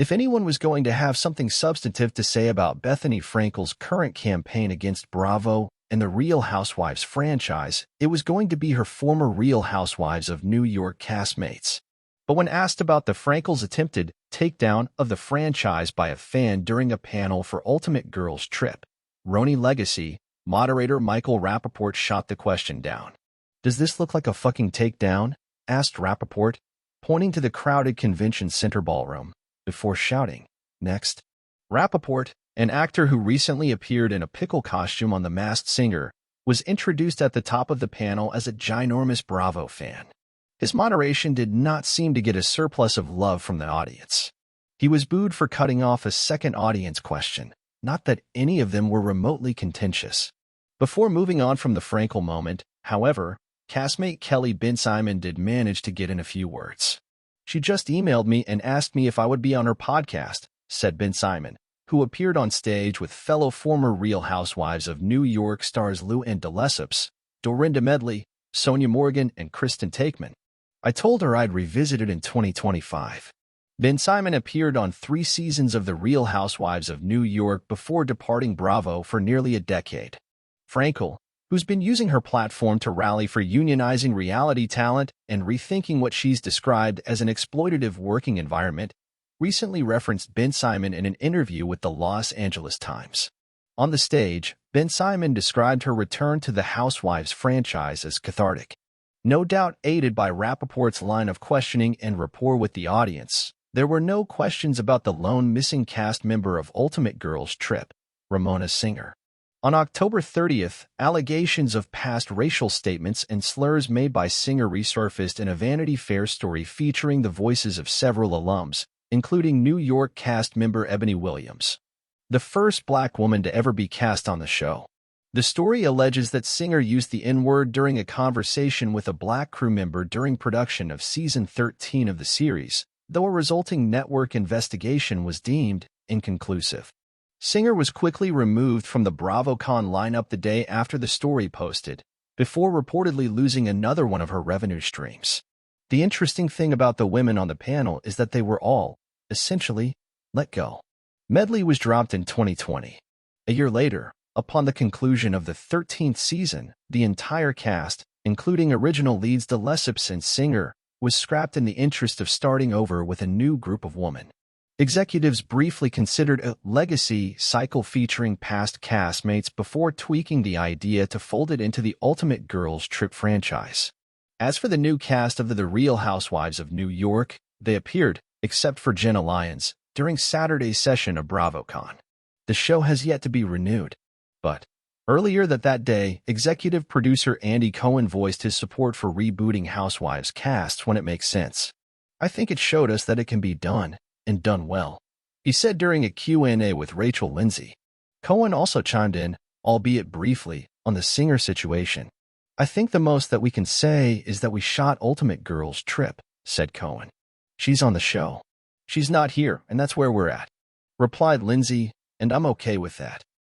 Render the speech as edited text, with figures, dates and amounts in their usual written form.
If anyone was going to have something substantive to say about Bethenny Frankel's current campaign against Bravo and the Real Housewives franchise, it was going to be her former Real Housewives of New York castmates. But when asked about the Frankels' attempted takedown of the franchise by a fan during a panel for Ultimate Girls Trip, RHONY Legacy, moderator Michael Rapaport shot the question down. "Does this look like a fucking takedown?" asked Rapaport, pointing to the crowded convention center ballroom, before shouting, "Next." Rapaport, an actor who recently appeared in a pickle costume on The Masked Singer, was introduced at the top of the panel as a ginormous Bravo fan. His moderation did not seem to get a surplus of love from the audience. He was booed for cutting off a second audience question, not that any of them were remotely contentious. Before moving on from the Frankel moment, however, castmate Kelly Bensimon did manage to get in a few words. "She just emailed me and asked me if I would be on her podcast," said Bensimon, who appeared on stage with fellow former Real Housewives of New York stars Luann de Lesseps, Dorinda Medley, Sonia Morgan, and Kristen Takeman. "I told her I'd revisit it in 2025. Bensimon appeared on 3 seasons of The Real Housewives of New York before departing Bravo for nearly a decade. Frankel, who's been using her platform to rally for unionizing reality talent and rethinking what she's described as an exploitative working environment, recently referenced Bensimon in an interview with the Los Angeles Times. On the stage, Bensimon described her return to the Housewives franchise as cathartic. No doubt aided by Rapaport's line of questioning and rapport with the audience, there were no questions about the lone missing cast member of Ultimate Girls Trip, Ramona Singer. On October 30th, allegations of past racial statements and slurs made by Singer resurfaced in a Vanity Fair story featuring the voices of several alums, including New York cast member Ebony Williams, the first black woman to ever be cast on the show. The story alleges that Singer used the N-word during a conversation with a black crew member during production of Season 13 of the series, though a resulting network investigation was deemed inconclusive. Singer was quickly removed from the BravoCon lineup the day after the story posted, before reportedly losing another one of her revenue streams. The interesting thing about the women on the panel is that they were all, essentially, let go. Medley was dropped in 2020. A year later, upon the conclusion of the 13th season, the entire cast, including original leads de Lesseps and Singer, was scrapped in the interest of starting over with a new group of women. Executives briefly considered a legacy cycle featuring past castmates before tweaking the idea to fold it into the Ultimate Girls Trip franchise. As for the new cast of the Real Housewives of New York, they appeared, except for Jenna Lyons, during Saturday's session of BravoCon. The show has yet to be renewed. But earlier that day, executive producer Andy Cohen voiced his support for rebooting Housewives casts when it makes sense. "I think it showed us that it can be done, and done well," he said during a Q&A with Rachel Lindsay. Cohen also chimed in, albeit briefly, on the Singer situation. "I think the most that we can say is that we shot Ultimate Girls Trip," said Cohen. "She's on the show. She's not here, and that's where we're at," replied Lindsay, "and I'm okay with that."